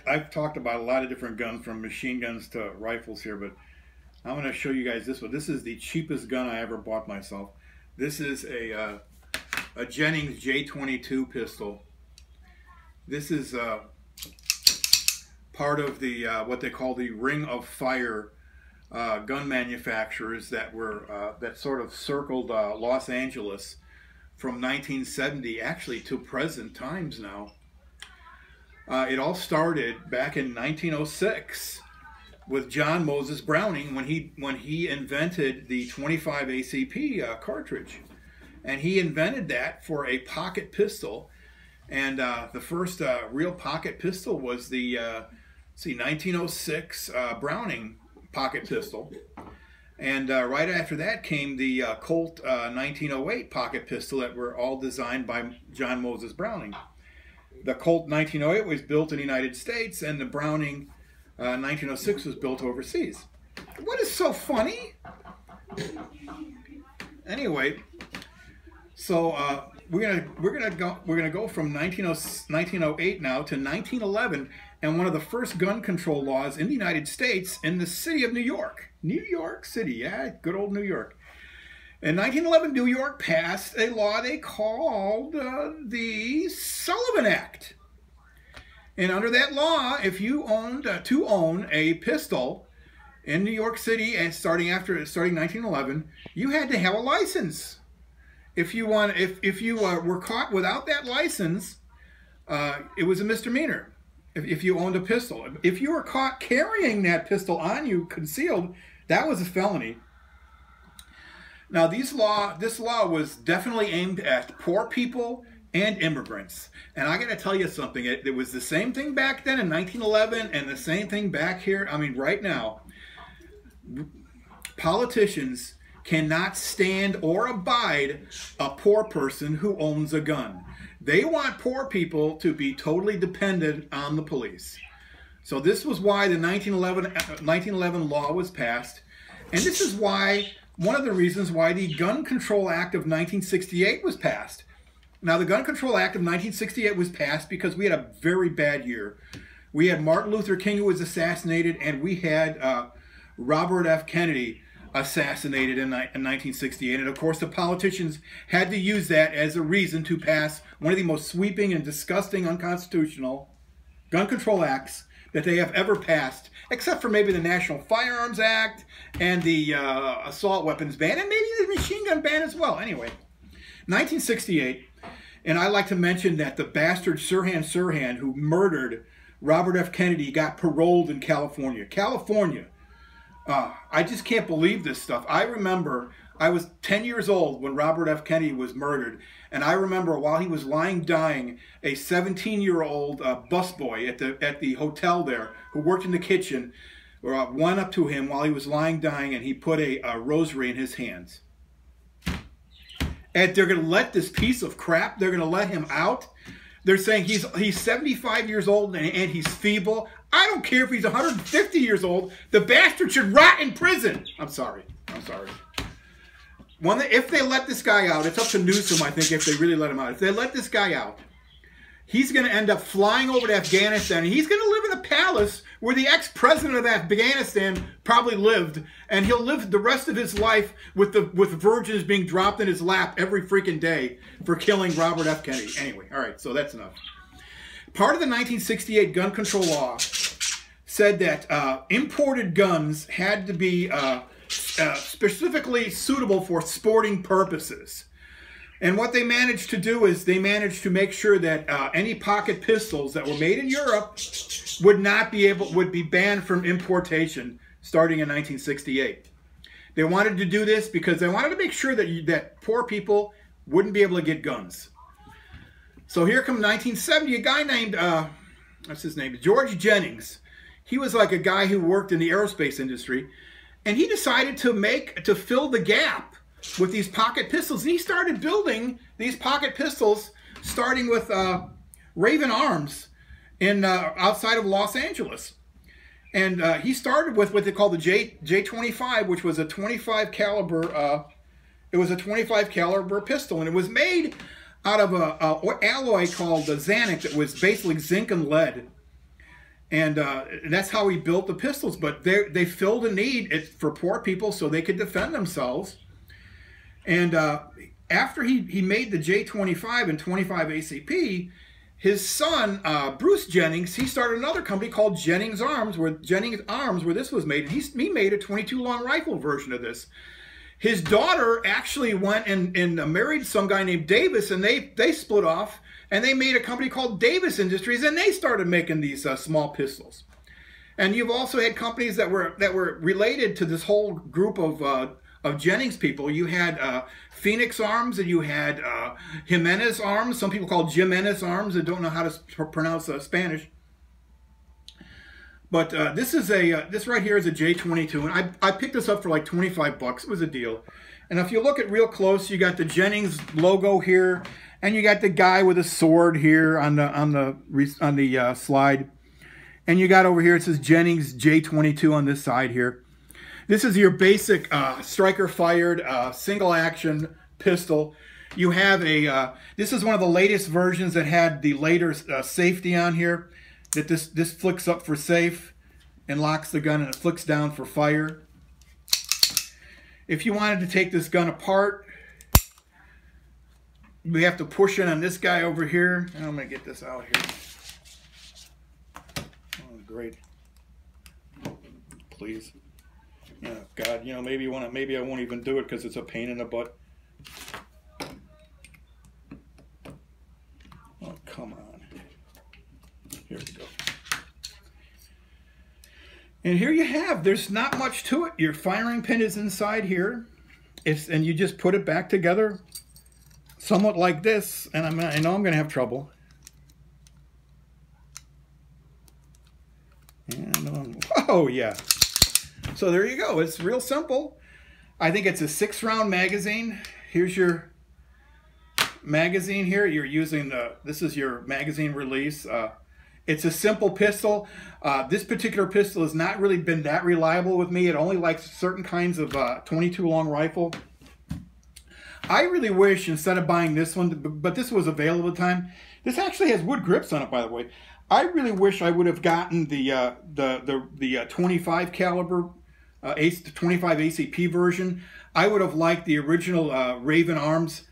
I've talked about a lot of different guns, from machine guns to rifles here, but I'm going to show you guys this one. This is the cheapest gun I ever bought myself. This is a Jennings J22 pistol. This is part of the what they call the Ring of Fire gun manufacturers that were that sort of circled Los Angeles from 1970 actually to present times now. It all started back in 1906 with John Moses Browning when he invented the 25 ACP cartridge, and he invented that for a pocket pistol. And the first real pocket pistol was the 1906 Browning pocket pistol, and right after that came the Colt 1908 pocket pistol that were all designed by John Moses Browning. The Colt 1908 was built in the United States, and the Browning 1906 was built overseas. What is so funny? Anyway, so we're gonna go from 1908 now to 1911, and one of the first gun control laws in the United States in the city of New York. New York City, yeah, good old New York. In 1911, New York passed a law they called the Sullivan Act. And under that law, if you owned to own a pistol in New York City, and starting 1911, you had to have a license. If you were caught without that license, it was a misdemeanor. If you owned a pistol, if you were caught carrying that pistol on you concealed, that was a felony. Now, this law was definitely aimed at poor people and immigrants. And I got to tell you something. It was the same thing back then in 1911 and the same thing back here. I mean, right now, politicians cannot stand or abide a poor person who owns a gun. They want poor people to be totally dependent on the police. So this was why the 1911 law was passed. And this is why, one of the reasons why the Gun Control Act of 1968 was passed. Now, the Gun Control Act of 1968 was passed because we had a very bad year. We had Martin Luther King, who was assassinated, and we had Robert F. Kennedy assassinated in 1968. And of course, the politicians had to use that as a reason to pass one of the most sweeping and disgusting unconstitutional gun control acts that they have ever passed, except for maybe the National Firearms Act and the assault weapons ban, and maybe the machine gun ban as well. Anyway, 1968, and I like to mention that the bastard Sirhan Sirhan, who murdered Robert F. Kennedy, got paroled in California. California. I just can't believe this stuff. I remember I was 10 years old when Robert F. Kennedy was murdered, and I remember while he was lying dying, a 17-year-old busboy at the hotel there who worked in the kitchen went up to him while he was lying dying, and he put a rosary in his hands. And they're going to let this piece of crap, they're going to let him out. They're saying he's 75 years old and he's feeble. I don't care if he's 150 years old. The bastard should rot in prison. I'm sorry. I'm sorry. If they let this guy out, it's up to Newsom, I think, if they really let him out. If they let this guy out, he's going to end up flying over to Afghanistan, and he's going to live in a palace where the ex-president of Afghanistan probably lived, and he'll live the rest of his life with virgins being dropped in his lap every freaking day for killing Robert F. Kennedy. Anyway, all right, so that's enough. Part of the 1968 gun control law said that imported guns had to be specifically suitable for sporting purposes. And what they managed to do is they managed to make sure that any pocket pistols that were made in Europe would be banned from importation starting in 1968. They wanted to do this because they wanted to make sure that poor people wouldn't be able to get guns. So here comes 1970, a guy named, what's his name? George Jennings. He was like a guy who worked in the aerospace industry, and he decided to fill the gap with these pocket pistols. And he started building these pocket pistols, starting with Raven Arms in outside of Los Angeles. And he started with what they call the J22, which was a 25 caliber. It was a 25 caliber pistol, and it was made out of a alloy called the Xanic that was basically zinc and lead. And that's how he built the pistols. But they filled a need for poor people so they could defend themselves. And after he made the J25 and 25 ACP, his son, Bruce Jennings, he started another company called Jennings Arms, where this was made. And he made a 22 long rifle version of this. His daughter actually went and married some guy named Davis, and they split off, and they made a company called Davis Industries, and they started making these small pistols. And you've also had companies that were related to this whole group of Jennings people. You had Phoenix Arms, and you had Jimenez Arms. Some people call Jimenez Arms and don't know how to pronounce Spanish. But this right here is a J22, and I picked this up for like 25 bucks. It was a deal. And if you look at real close, you got the Jennings logo here, and you got the guy with a sword here on the slide. And you got over here, it says Jennings J22 on this side here. This is your basic striker-fired single action pistol. You have this is one of the latest versions that had the later safety on here. That this flicks up for safe and locks the gun, and it flicks down for fire. If you wanted to take this gun apart, we have to push in on this guy over here. And I'm going to get this out here. Oh, great. Please. Oh, God, you know, maybe I won't even do it because it's a pain in the butt. Oh, come on. Here we go. And here you have, there's not much to it. Your firing pin is inside here. And you just put it back together somewhat like this. And I know I'm going to have trouble. And, oh, yeah. So there you go. It's real simple. I think it's a 6-round magazine. Here's your magazine here. You're using this is your magazine release. It's a simple pistol. This particular pistol has not really been that reliable with me. It only likes certain kinds of 22 long rifle. I really wish, instead of buying this one, but this was available at the time. This actually has wood grips on it, by the way. I really wish I would have gotten the 25 caliber 25 ACP version. I would have liked the original Raven Arms.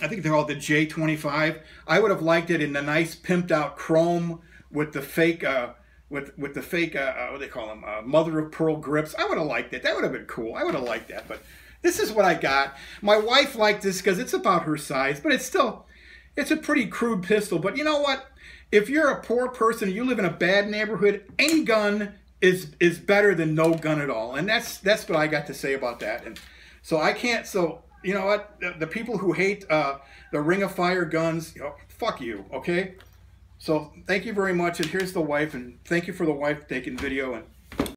I think they're called the J25. I would have liked it in the nice pimped out chrome with the fake, what do they call them? Mother of pearl grips. I would have liked it. That would have been cool. I would have liked that. But this is what I got. My wife liked this because it's about her size, but it's a pretty crude pistol. But you know what? If you're a poor person, you live in a bad neighborhood, any gun is better than no gun at all. And that's what I got to say about that. And so I can't. So. You know what? The people who hate the Ring of Fire guns, you know, fuck you, okay? So thank you very much, and here's the wife, and thank you for the wife taking video, and